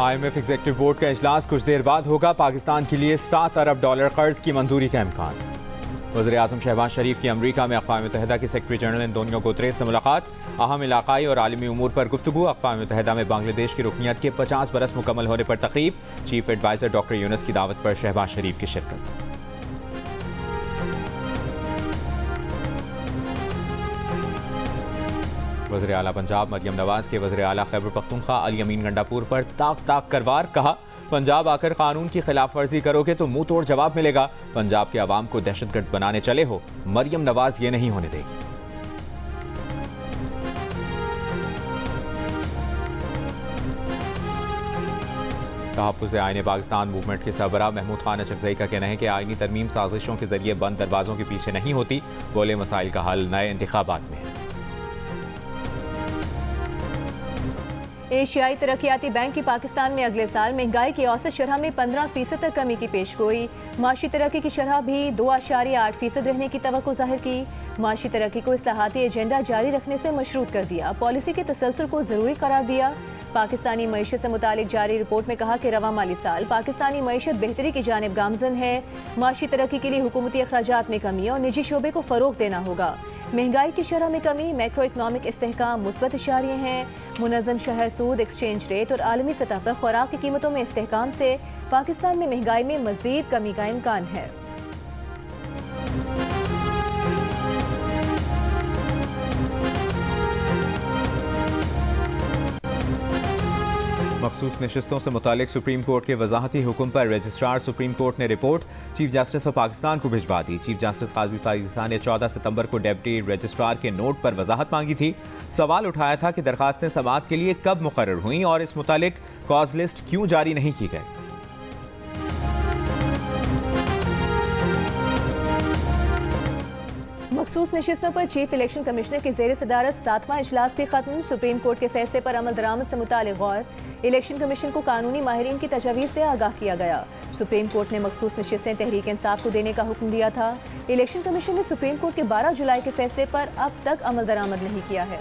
IMF executive board का इजलास कुछ देर बाद होगा। पाकिस्तान के लिए $7 अरब कर्ज की मंजूरी का इम्कान। वज़ीर-ए-आज़म शहबाज शरीफ की अमरीका में अक़वाम मुत्तहिदा के सेक्रेटरी जनरल एंटोनियो गुतरेस से मुलाकात। अहम इलाकाई और आलमी उमूर पर गुफ्तगू। अक़वाम मुत्तहिदा में बांग्लादेश की रुकनियत के 50 बरस मुकम्मल होने पर तक़रीब। चीफ एडवाइज़र डॉक्टर यूनुस की दावत पर शहबाज शरीफ की शिरकत। वज़ीर आला पंजाब मरियम नवाज के वज़ीर आला खैबर पख्तूनख्वा अली अमीन गंडापुर पर ताक कर वार। कहा, पंजाब आकर कानून की खिलाफ वर्जी करोगे तो मुंह तोड़ जवाब मिलेगा। पंजाब के अवाम को दहशतगर्द बनाने चले हो, मरियम नवाज ये नहीं होने देगी। तहफ़्फ़ुज़ आईन पाकिस्तान मूवमेंट के सरबराह महमूद खान अचकज़ई का कहना है कि आईनी तरमीम साजिशों के जरिए बंद दरवाजों के पीछे नहीं होती। बोले, मसाइल का हल नए इंतखाबात में है। एशियाई तरक्याती बैंक की पाकिस्तान में अगले साल महंगाई की औसत शरह में 15% तक कमी की पेशगोई। माशी तरक्की की शरह भी 2.8% रहने की तवक्को जाहिर की। माशी तरक्की को इस्लाहाती एजेंडा जारी रखने से मशरूत कर दिया। पॉलिसी के तसलसल को ज़रूरी करार दिया। पाकिस्तानी मईशत से मुतालिक जारी रिपोर्ट में कहा कि रवा माली साल पाकिस्तानी मईशत बेहतरी की जानिब गामजन है। माशी तरक्की के लिए हुकूमती अखराजात में कमी और निजी शोबे को फ़रोग देना होगा। महंगाई की शरह में कमी, मैक्रो इकनॉमिक इस्तेहकाम मुस्बत इशारे हैं। मुनज़्ज़म शहर सूद, एक्सचेंज रेट और आलमी सतह पर खुराक की कीमतों में इस्तेहकाम से पाकिस्तान में महंगाई में मज़ीद कमी का इम्कान है। मखसूस नशिस्तों से मुतालिक सुप्रीम कोर्ट के वजाहती हुक्म पर रजिस्ट्रार सुप्रीम कोर्ट ने report chief justice of Pakistan को भिजवा दी। चीफ जस्टिस काजी पाकिस्तान ने 14 सितंबर को डिप्टी रजिस्ट्रार के नोट पर वजाहत मांगी थी। सवाल उठाया था कि दरखास्तें समाअत के लिए कब मुकर्रर हुई और इस मुतालिक कॉज लिस्ट क्यों जारी नहीं की गई। मखसूस नशिस्तों पर चीफ इलेक्शन कमिश्नर की ज़ेर सदारत 7वां इजलास भी खत्म। सुप्रीम कोर्ट के फैसले पर अमल दरामद से मुतालिक गौर। इलेक्शन कमीशन को कानूनी माहिरीन की तजावीज़ से आगाह किया गया। सुप्रीम कोर्ट ने मखसूस नशिस्तें तहरीक इंसाफ को देने का हुक्म दिया था। इलेक्शन कमीशन ने सुप्रीम कोर्ट के 12 जुलाई के फैसले पर अब तक अमल दरामद नहीं किया है।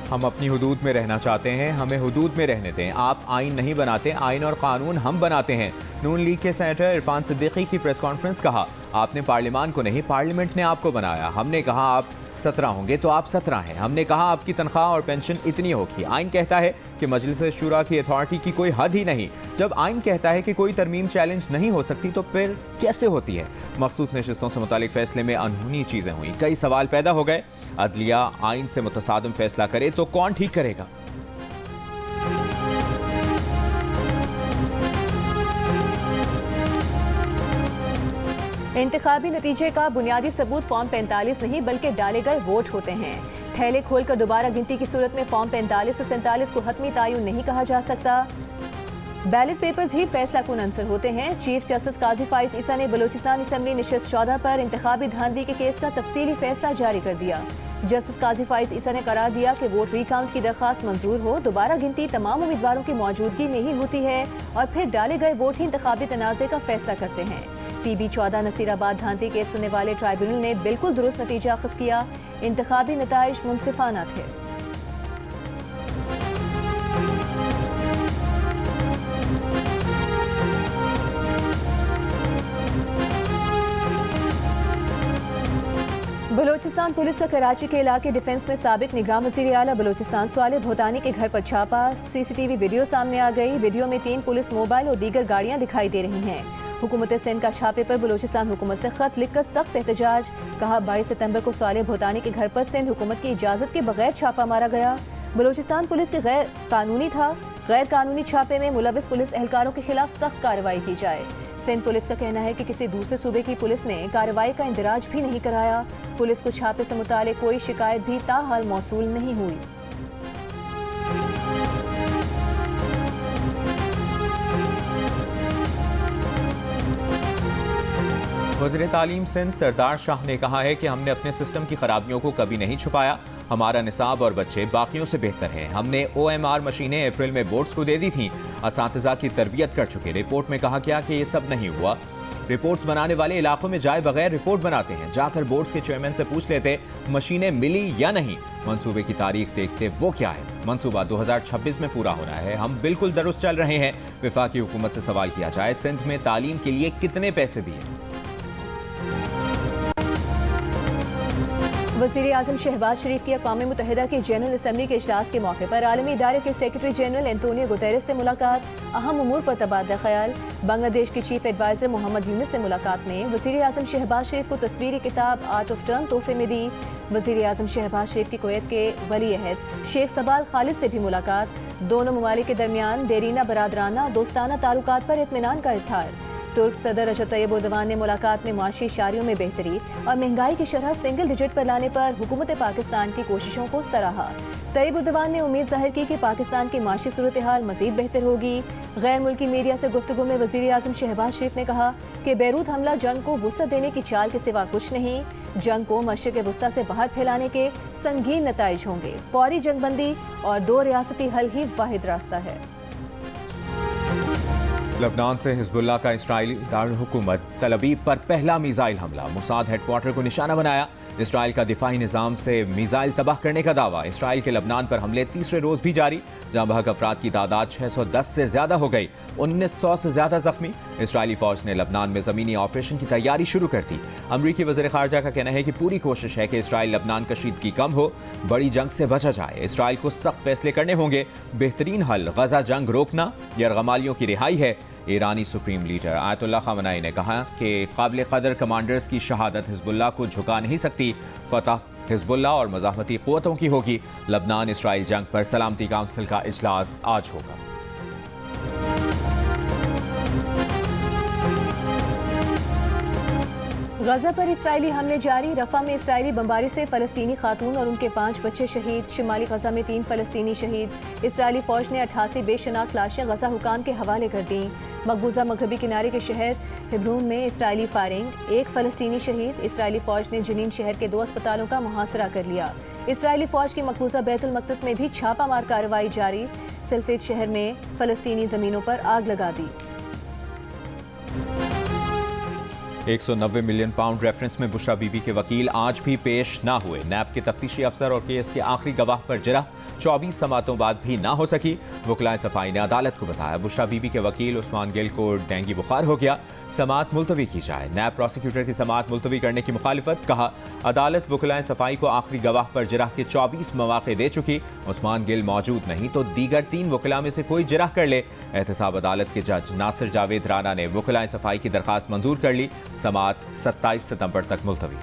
हम अपनी हुदूद में रहना चाहते हैं, हमें हुदूद में रहने दें। आप आइन नहीं बनाते, आइन और कानून हम बनाते हैं। नून लीग के सेनेटर इरफान सिद्दीकी की प्रेस कॉन्फ्रेंस। कहा, आपने पार्लियामान को नहीं, पार्लियामेंट ने आपको बनाया। हमने कहा आप 17 होंगे तो आप 17 हैं। हमने कहा आपकी तनख्वाह और पेंशन इतनी होगी। आइन कहता है कि मजलिस शुरा की अथॉरिटी की कोई हद ही नहीं। जब आइन कहता है कि कोई तरमीम चैलेंज नहीं हो सकती तो फिर कैसे होती है। मखसूस नशिस्तों से मुतालिक फैसले में अनहोनी चीज़ें हुई। कई सवाल पैदा हो गए। अदलिया आइन से मुतसादिम फैसला करे तो कौन ठीक करेगा। इंतखाबी नतीजे का बुनियादी सबूत फॉर्म 45 नहीं बल्कि डाले गए वोट होते हैं। थैले खोलकर दोबारा गिनती की सूरत में फॉर्म 45 और 47 को हतमी तायुन नहीं कहा जा सकता। बैलेट पेपर्स ही फैसला कुन अंसर होते हैं। चीफ जस्टिस काजी फाइज ईसा ने बलूचिस्तान असम्बली नशिस्त 14 पर इंतखाबी धांधली के केस का तफसीली फैसला जारी कर दिया। जस्टिस काजी फाइज ईसा ने करार दिया कि वोट रिकाउंट की दरख्वास्त मंजूर हो, दोबारा गिनती तमाम उम्मीदवारों की मौजूदगी में ही होती है और फिर डाले गए वोट ही इंतखाबी तनाज़े का फैसला करते हैं। PB-14 नसीराबाद धांधली केस सुनने वाले ट्राइब्यूनल ने बिल्कुल दुरुस्त नतीजा अखज़ किया। इंतखाबी नताइज मुनसिफाना थे। बलूचिस्तान पुलिस का कराची के इलाके डिफेंस में साबिक निगरान वज़ीर आला बलूचिस्तान स्वालिह भूतानी के घर पर छापा। CCTV वीडियो सामने आ गई। वीडियो में 3 पुलिस मोबाइल और दीगर गाड़ियां दिखाई दे रही हैं। हुकूमत सिंध का छापे पर बलूचिस्तान हुकूमत से खत लिखकर सख्त एहतजाज। कहा, 22 सितंबर को स्वालिह भूतानी के घर पर सिंध हुकूमत की इजाज़त के बगैर छापा मारा गया। बलूचिस्तान पुलिस के गैर कानूनी छापे में मुलविस पुलिस एहलकारों के खिलाफ सख्त कार्रवाई की जाए। सिंध पुलिस का कहना है कि किसी दूसरे सूबे की पुलिस ने कार्रवाई का इंदिराज भी नहीं कराया। पुलिस को छापे से मुतालिक कोई शिकायत भी ताहाल मौसूल नहीं हुई। वज़ीर तालीम सिंध सरदार शाह ने कहा है कि हमने अपने सिस्टम की खराबियों को कभी नहीं छुपाया। हमारा निसाब और बच्चे बाकियों से बेहतर हैं। हमने OMR मशीनें अप्रैल में बोर्ड्स को दे दी थीं। असातिज़ा की तरबियत कर चुके। रिपोर्ट में कहा गया कि ये सब नहीं हुआ। रिपोर्ट्स बनाने वाले इलाकों में जाए बगैर रिपोर्ट बनाते हैं, जाकर बोर्ड्स के चेयरमैन से पूछ लेते मशीनें मिली या नहीं। मंसूबे की तारीख देखते वो क्या है। मंसूबा 2026 में पूरा होना है, हम बिल्कुल दुरुस्त चल रहे हैं। वफाकी हुकूमत से सवाल किया जाए, सिंध में तालीम के लिए कितने पैसे दिए। वज़ीर आज़म शहबाज शरीफ की अक़वाम मुत्तहिदा की जनरल असम्बली के इजलास के मौके पर आलमी इदारे के सेक्रेटरी जनरल एंटोनियो गुतेरेस से मुलाकात, अहम उमूर पर तबादला ख्याल। बांग्लादेश के चीफ एडवाइज़र मोहम्मद यूनुस से मुलाकात में वज़ीर आज़म शहबाज शरीफ को तस्वीरी किताब आर्ट ऑफ टर्न तोहफे में दी। वज़ीर आज़म शहबाज शरीफ की कुवैत के वली अहद शेख सबाल खालिद से भी मुलाकात। दोनों ममालिक के दरमियान देरीना बरादराना दोस्ताना ताल्लुकात पर इत्मीनान का इजहार। तुर्क सदर रजब तैयब एर्दोगान ने मुलाकात में माशी इशारियों में बेहतरी और महंगाई की शरह सिंगल डिजिट पर लाने पर हुकूमत पाकिस्तान की कोशिशों को सराहा। तैयब एर्दोगान ने उम्मीद जाहिर की कि पाकिस्तान की माशी सूरत हाल मजीद बेहतर होगी। गैर मुल्की मीडिया से गुफ्तगू में वज़ीर आज़म शहबाज शरीफ ने कहा कि बैरूत हमला जंग को वुसअत देने की चाल के सिवा कुछ नहीं, जंग को मशरिक़ वुस्ता से बाहर फैलाने के संगीन नताइज होंगे। फौरी जंगबंदी और 2 रियासती हल ही वाहिद रास्ता है। लबनान से हिजबुल्लाह का इस्राइली दारुल हुकूमत तल अबीब पर पहला मिसाइल हमला, मुसाद हेडक्वार्टर को निशाना बनाया। इसराइल का दिफाई निज़ाम से मिसाइल तबाह करने का दावा। इसराइल के लबनान पर हमले तीसरे रोज भी जारी, जहां बहक अफराद की तादाद 610 से ज्यादा हो गई, 1900 से ज्यादा जख्मी। इसराइली फौज ने लबनान में जमीनी ऑपरेशन की तैयारी शुरू कर दी। अमरीकी वज़ीर ख़ारजा का कहना है कि पूरी कोशिश है कि इसराइल लबनान कशीदगी कम हो, बड़ी जंग से बचा जाए। इसराइल को सख्त फैसले करने होंगे। बेहतरीन हल गजा जंग रोकना, यरगमालियों की रिहाई है। ईरानी सुप्रीम लीडर आयतुल्लाह ख़ामेनी ने कहा कि काबिल कदर कमांडर्स की शहादत हिजबुल्लाह को झुका नहीं सकती। फतह हिजबुल्लाह और मज़ाहमती क़ुव्वतों की होगी। लबनान इसराइल जंग पर सलामती काउंसिल का इजलास आज होगा। गजा पर इसराइली हमले जारी। रफा में इसराइली बमबारी से फ़लस्तीनी खातून और उनके 5 बच्चे शहीद। शिमाली गजा में 3 फ़लस्तीनी शहीद। इसराइली फ़ौज ने 88 बेशनाख्त लाशें गजा हुकाम के हवाले कर दी। मकबूजा मगरबी किनारे के शहर हिब्रून में इसराइली फायरिंग, 1 फ़लस्तीनी शहीद। इसराइली फ़ौज ने जनीन शहर के 2 अस्पतालों का मुहासरा कर लिया। इसराइली फ़ौज की मकबूजा बैतुल मक़दस में भी छापामार कार्रवाई जारी। सिल्फेट शहर में फ़लस्तीनी ज़मीनों पर आग लगा दी। 190 मिलियन पाउंड रेफरेंस में बुशरा बीबी के वकील आज भी पेश ना हुए। नैब के तफ्तीशी अफसर और केस के आखिरी गवाह पर जरह 24 समातों बाद भी ना हो सकी। वकलाए सफाई ने अदालत को बताया बुशरा बीबी के वकील उस्मान गिल को डेंगू बुखार हो गया, समात मुलतवी की जाए। नैब प्रोसिक्यूटर की समात मुलतवी करने की मुखालिफत। कहा अदालत वकलाए सफाई को आखिरी गवाह पर जरह के 24 मौके दे चुकी। उस्मान गिल मौजूद नहीं तो दीगर 3 वकला में से कोई जरह कर ले। एहतसाब अदालत के जज नासिर जावेद राना ने वकलाए सफाई की दरखास्त मंजूर कर ली। समात 27 सितंबर तक मुलतवी।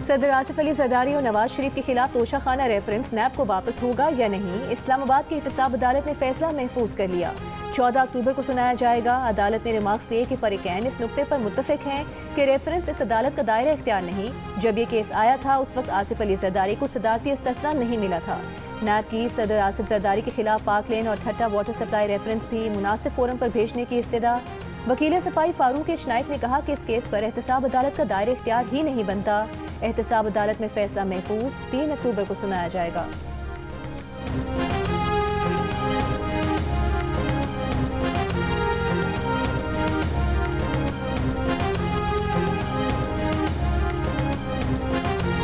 सदर आसिफ अली जरदारी और नवाज शरीफ के खिलाफ तोशाखाना रेफरेंस नैब को वापस होगा या नहीं, इस्लामाबाद की एहतसाब अदालत ने फैसला महफूज कर लिया। 14 अक्टूबर को सुनाया जाएगा। अदालत ने रिमार्क्स दिए कि फरीकैन इस नुक्ते पर मुत्तफिक हैं कि रेफरेंस इस अदालत का दायरा इख्तियार नहीं। जब ये केस आया था उस वक्त आसिफ अली जरदारी को सदारती इस्तिस्ना नहीं मिला था। नैब की सदर आसिफ जरदारी के खिलाफ पाक लेन और ठट्टा वाटर सप्लाई रेफरेंस भी मुनासिब फोरम पर भेजने की इस्तदा। वकील सफाई फारूक एच नाइक ने कहा कि इस केस पर एहतसाब अदालत का दायरा इख्तियार ही नहीं बनता। एहतसाब अदालत में फैसला महफूज 3 अक्टूबर को सुनाया जाएगा।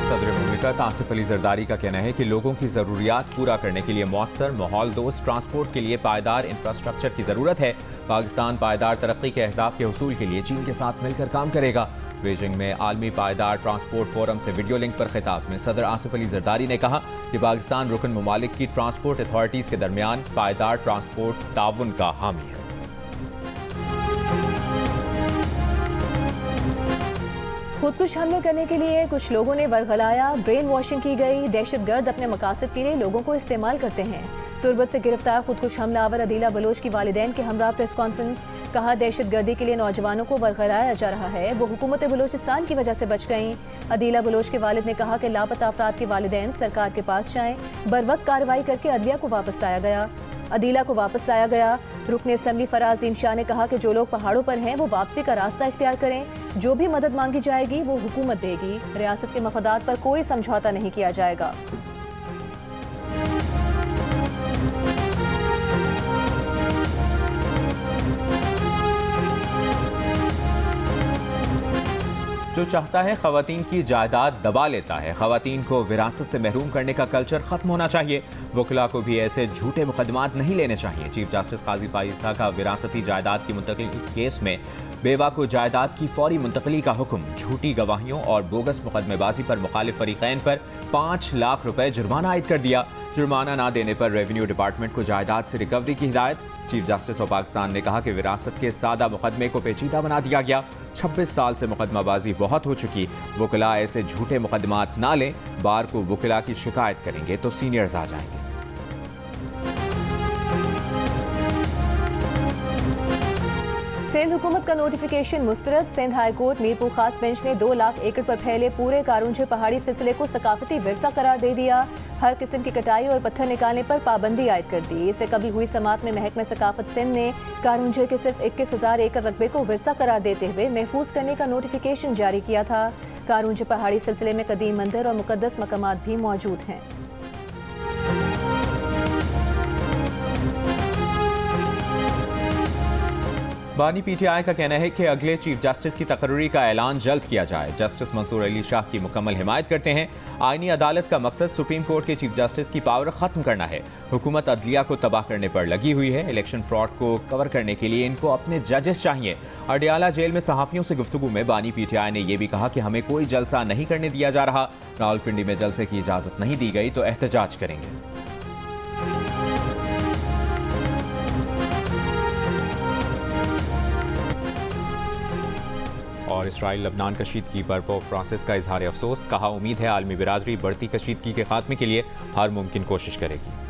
सदर मुमलिकत आसिफ अली जरदारी का कहना है कि लोगों की ज़रूरियात पूरा करने के लिए मौसर माहौल दोस्त ट्रांसपोर्ट के लिए पायदार इंफ्रास्ट्रक्चर की ज़रूरत है। पाकिस्तान पायदार तरक्की के अहदाफ के हुसूल के लिए चीन के साथ मिलकर काम करेगा। बीजिंग में आलमी पायदार ट्रांसपोर्ट फोरम से वीडियो लिंक पर खिताब में सदर आसिफ अली जरदारी ने कहा कि पाकिस्तान रुकन ममालिक की ट्रांसपोर्ट अथॉरिटीज़ के दरमियान पायदार ट्रांसपोर्ट ताउन का हामी है। खुदकुश हमले करने के लिए कुछ लोगों ने बरगलाया, ब्रेन वॉशिंग की गई। दहशतगर्द अपने मकासद के लिए लोगों को इस्तेमाल करते हैं। तुर्बत से गिरफ्तार खुदकुश हमलावर अदीला बलोच की वालिदैन के हमरा प्रेस कॉन्फ्रेंस। कहा दहशतगर्दी के लिए नौजवानों को बरगलाया जा रहा है, वो हुकूमत बलूचिस्तान की वजह से बच गईं। अदीला बलोच के वालिद ने कहा कि लापता अफराद के वालिदैन सरकार के पास जाएं। बरवक्त कार्रवाई करके अदलिया को वापस लाया गया। अदीला को वापस लाया गया। रुकन असम्बली फराज अजीम शाह ने कहा कि जो लोग पहाड़ों पर हैं वो वापसी का रास्ता इख्तियार करें। जो भी मदद मांगी जाएगी वो हुकूमत देगी। रियासत के मफादात पर कोई समझौता नहीं किया जाएगा। जो चाहता है खवातीन की जायदाद दबा लेता है। खवातीन को विरासत से महरूम करने का कल्चर खत्म होना चाहिए। वकला को भी ऐसे झूठे मुकदमात नहीं लेने चाहिए। चीफ जस्टिस काजी फाइजा का विरासती जायदाद की मुंतकली केस में बेवा को जायदाद की फौरी मुंतकली का हुक्म। झूठी गवाहियों और बोगस मुकदमेबाजी पर मुखालिफ फरीकैन पर 5 लाख रुपए जुर्माना आयद कर दिया। जुर्माना ना देने पर रेवेन्यू डिपार्टमेंट को जायदाद से रिकवरी की हिदायत। चीफ जस्टिस ऑफ पाकिस्तान ने कहा कि विरासत के सादा मुकदमे को पेचीदा बना दिया गया। 26 साल से मुकदमाबाजी बहुत हो चुकी। वकला ऐसे झूठे मुकदमात ना लें। बार को वकला की शिकायत करेंगे तो सीनियर्स आ जाएंगे। सिंध हुकूमत का नोटिफिकेशन मुस्तरद। Sindh high court Mirpur Khas bench ने 2 लाख एकड़ पर फैले पूरे कारूंझे पहाड़ी सिलसिले को सकाफती विरसा करार दे दिया। हर किस्म की कटाई और पत्थर निकालने पर पाबंदी आयद कर दी। इससे कभी हुई समात में महकमा सकाफत सिंध ने कारूंझे के सिर्फ 21,000 एकड़ रकबे को विरसा करार देते हुए महफूज करने का नोटिफिकेशन जारी किया था। कारूंझे पहाड़ी सिलसिले में कदीम मंदिर और मुकद्दस मकामात भी मौजूद हैं। बानी पीटीआई का कहना है कि अगले चीफ जस्टिस की तकर्री का ऐलान जल्द किया जाए। जस्टिस मंसूर अली शाह की मुकम्मल हिमायत करते हैं। आईनी अदालत का मकसद सुप्रीम कोर्ट के चीफ जस्टिस की पावर खत्म करना है। हुकूमत अदलिया को तबाह करने पर लगी हुई है। इलेक्शन फ्रॉड को कवर करने के लिए इनको अपने जजेस चाहिए। अडियाला जेल में सहाफियों से गुफ्तगू में बानी पीटीआई ने यह भी कहा कि हमें कोई जलसा नहीं करने दिया जा रहा। रावलपिंडी में जलसे की इजाजत नहीं दी गई तो एहतजाज करेंगे। और इसराइल लबनान कशीदगी पर पोप फ्रांसिस का इजहार अफसोस। कहा उम्मीद है आलमी बिरादरी बढ़ती कशीदगी के खात्मे के लिए हर मुमकिन कोशिश करेगी।